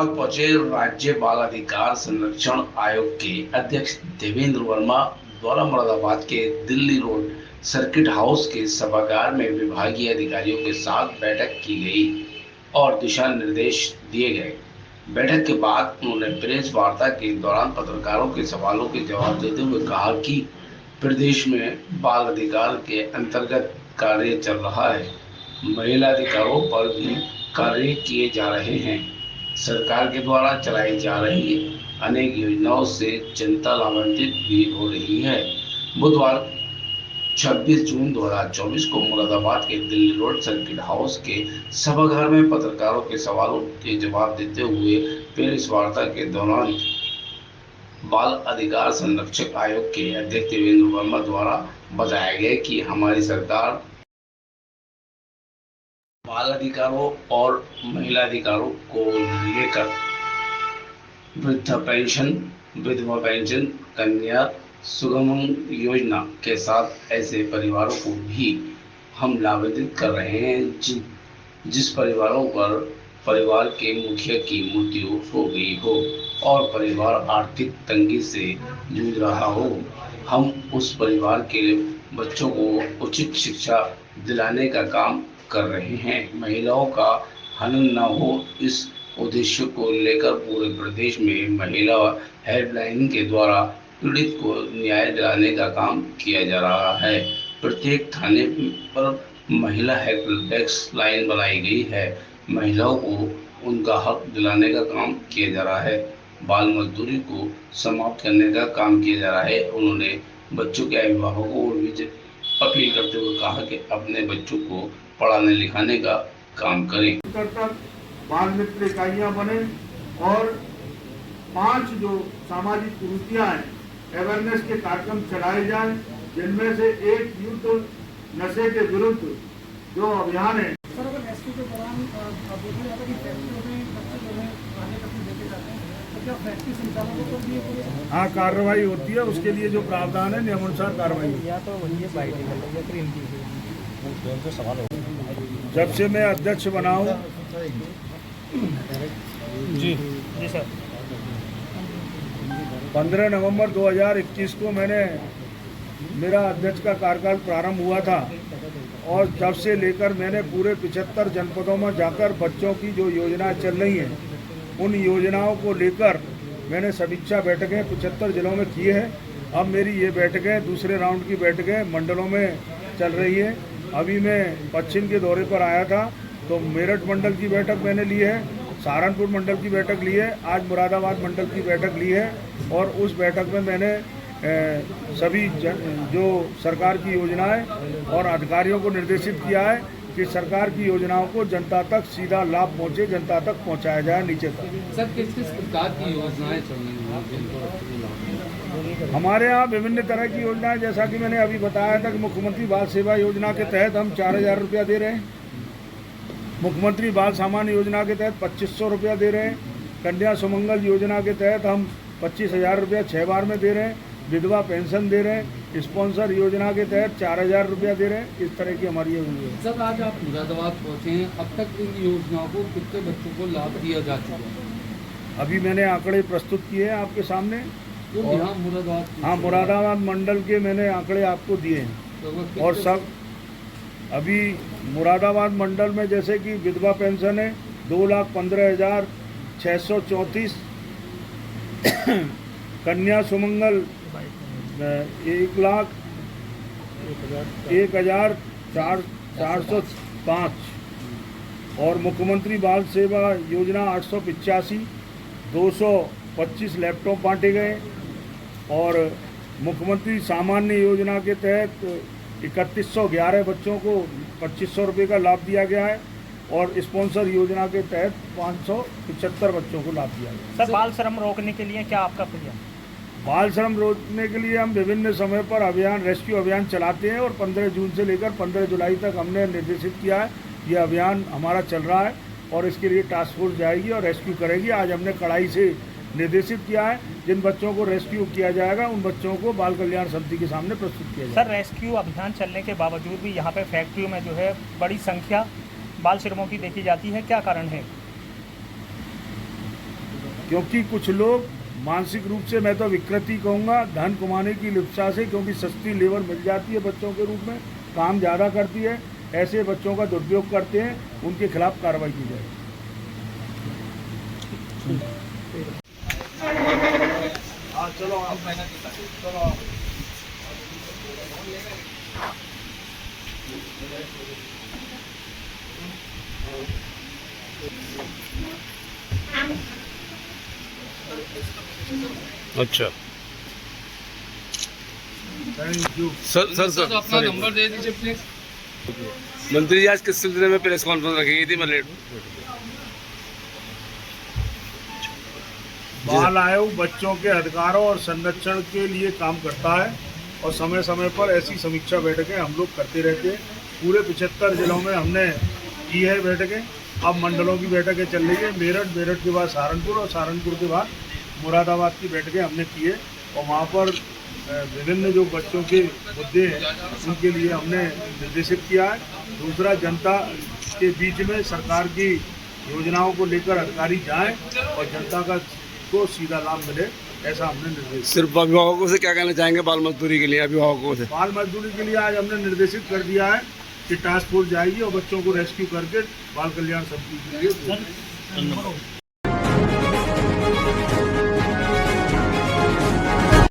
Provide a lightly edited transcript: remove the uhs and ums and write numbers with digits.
मुरादाबाद पहुंचे राज्य बाल अधिकार संरक्षण आयोग के अध्यक्ष देवेंद्र वर्मा द्वारा मुरादाबाद के दिल्ली रोड सर्किट हाउस के सभागार में विभागीय अधिकारियों के साथ बैठक की गई और दिशा निर्देश दिए गए। बैठक के बाद उन्होंने प्रेस वार्ता के दौरान पत्रकारों के सवालों के जवाब देते हुए कहा कि प्रदेश में बाल अधिकार के अंतर्गत कार्य चल रहा है, महिला अधिकारों पर भी कार्य किए जा रहे हैं। सरकार के द्वारा चलाई जा रही अनेक योजनाओं से जनता लाभान्वित भी हो रही है। बुधवार 26 जून 2024 को मुरादाबाद के दिल्ली रोड सर्किट हाउस के सभागार में पत्रकारों के सवालों के जवाब देते हुए प्रेस वार्ता के दौरान बाल अधिकार संरक्षक आयोग के अध्यक्ष देवेंद्र वर्मा द्वारा बताया गया कि हमारी सरकार बाल अधिकारों और महिला अधिकारों को लेकर वृद्धा पेंशन, विधवा पेंशन, कन्या सुगमन योजना के साथ ऐसे परिवारों को भी हम लाभान्वित कर रहे हैं जिस परिवारों पर परिवार के मुखिया की मृत्यु हो गई हो और परिवार आर्थिक तंगी से जूझ रहा हो। हम उस परिवार के बच्चों को उचित शिक्षा दिलाने का काम कर रहे हैं। महिलाओं का हनन न हो, इस उद्देश्य को लेकर पूरे प्रदेश में महिला हेल्पलाइन के द्वारा पीड़ित को न्याय दिलाने का काम किया जा रहा है। प्रत्येक थाने पर महिला हेल्प डेस्क लाइन बनाई गई है। महिलाओं को उनका हक दिलाने का काम किया जा रहा है। बाल मजदूरी को समाप्त करने का काम किया जा रहा है। उन्होंने बच्चों के अभिभावकों को भी अपील करते हुए कहा कि अपने बच्चों को पढ़ाने लिखाने का काम करें। बाल मित्र इकाइयाँ बने और 5 जो सामाजिक कुरीतियाँ हैं, अवेयरनेस के कार्यक्रम चलाए जाएं, जिनमें से एक युद्ध नशे के विरुद्ध जो अभियान है। सर, अगर रेस्क्यू के दौरान देखा जाता है कि फैक्ट्रियों में बच्चे जो है आगे तक लेके जाते हैं, तो क्या फैक्ट्री संचालकों को भी हाँ कार्रवाई होती है, उसके लिए जो प्रावधान है नियमानुसार कार्रवाई। या तो वही सवाल हो। जब से मैं अध्यक्ष बना हूँ जी सर, 15 नवंबर 2021 को मेरा अध्यक्ष का कार्यकाल प्रारंभ हुआ था और तब से लेकर मैंने पूरे 75 जनपदों में जाकर बच्चों की जो योजनाएं चल रही हैं, उन योजनाओं को लेकर मैंने समीक्षा बैठकें 75 जिलों में की है। अब मेरी ये बैठकें दूसरे राउंड की बैठकें मंडलों में चल रही है। अभी मैं पश्चिम के दौरे पर आया था तो मेरठ मंडल की बैठक मैंने ली है, सहारनपुर मंडल की बैठक ली है, आज मुरादाबाद मंडल की बैठक ली है और उस बैठक में मैंने सभी जो सरकार की योजनाएं और अधिकारियों को निर्देशित किया है कि सरकार की योजनाओं को जनता तक सीधा लाभ पहुंचे, जनता तक पहुंचाया जाए नीचे तक। सर, किस किस प्रकार की योजनाएं चल रही हैं? हमारे यहाँ विभिन्न तरह की योजनाएं, जैसा कि मैंने अभी बताया था कि मुख्यमंत्री बाल सेवा योजना के तहत हम 4000 रुपया दे रहे हैं, मुख्यमंत्री बाल सामान्य योजना के तहत 2500 रुपया दे रहे हैं, कन्या सुमंगल योजना के तहत हम 25,000 रुपया 6 बार में दे रहे हैं, विधवा पेंशन दे रहे हैं, स्पॉन्सर योजना के तहत 4000 रुपया दे रहे हैं। इस तरह की हमारी योजना है। सर, आज आप मुरादाबाद पहुँचे हैं, अब तक इन योजनाओं को कितने बच्चों को लाभ दिया जा चुका है? अभी मैंने आंकड़े प्रस्तुत किए हैं आपके सामने। तो यहाँ मुरादाबाद, हाँ, मुरादाबाद मंडल के मैंने आंकड़े आपको दिए हैं और सब अभी मुरादाबाद मंडल में जैसे कि विधवा पेंशन है 2,15,634, कन्या सुमंगल 1,01,405 और मुख्यमंत्री बाल सेवा योजना 885, 225 लैपटॉप बांटे गए और मुख्यमंत्री सामान्य योजना के तहत 3111 बच्चों को 2500 रुपये का लाभ दिया गया है और स्पॉन्सर योजना के तहत 575 बच्चों को लाभ दिया गया। सर, बाल श्रम रोकने के लिए क्या आपका प्रयास? बाल श्रम रोकने के लिए हम विभिन्न समय पर अभियान, रेस्क्यू अभियान चलाते हैं और 15 जून से लेकर 15 जुलाई तक हमने निर्देशित किया है। ये अभियान हमारा चल रहा है और इसके लिए टास्क फोर्स जाएगी और रेस्क्यू करेगी। आज हमने कड़ाई से निर्देशित किया है, जिन बच्चों को रेस्क्यू किया जाएगा उन बच्चों को बाल कल्याण समिति के सामने प्रस्तुत किया जाएगा। सर, रेस्क्यू अभियान चलने के बावजूद भी यहाँ पे फैक्ट्रियों में जो है बड़ी संख्या बाल श्रमों की देखी जाती है, क्या कारण है? क्योंकि कुछ लोग मानसिक रूप से, मैं तो विकृति कहूँगा, धन कमाने की लिप्सा से, क्योंकि सस्ती लेबर मिल जाती है बच्चों के रूप में, काम ज़्यादा करती है, ऐसे बच्चों का दुरुपयोग करते हैं, उनके खिलाफ कार्रवाई की जाए। हाँ चलो चलो। अच्छा थैंक यू। सर अपना नंबर दे दीजिए प्लीज। मंत्री जी आज किस सिलसिले में प्रेस कॉन्फ्रेंस रखी गई थी? मैं लेट बाल आयोग बच्चों के अधिकारों और संरक्षण के लिए काम करता है और समय समय पर ऐसी समीक्षा बैठकें हम लोग करते रहते हैं। पूरे 75 जिलों में हमने की है बैठकें। अब मंडलों की बैठकें चल रही है, मेरठ के बाद सहारनपुर और सहारनपुर के बाद मुरादाबाद की बैठकें हमने की है और वहाँ पर विभिन्न जो बच्चों के मुद्दे हैं उनके लिए हमने निर्देशित किया है। दूसरा, जनता के बीच में सरकार की योजनाओं को लेकर अधिकारी जाएं और जनता को सीधा लाभ मिले, ऐसा हमने निर्देश। सिर्फ अभिभावकों से क्या कहना चाहेंगे बाल मजदूरी के लिए? अभिभावकों से बाल मजदूरी के लिए आज हमने निर्देशित कर दिया है कि टास्क फोर्स जाएगी और बच्चों को रेस्क्यू करके बाल कल्याण समिति के लिए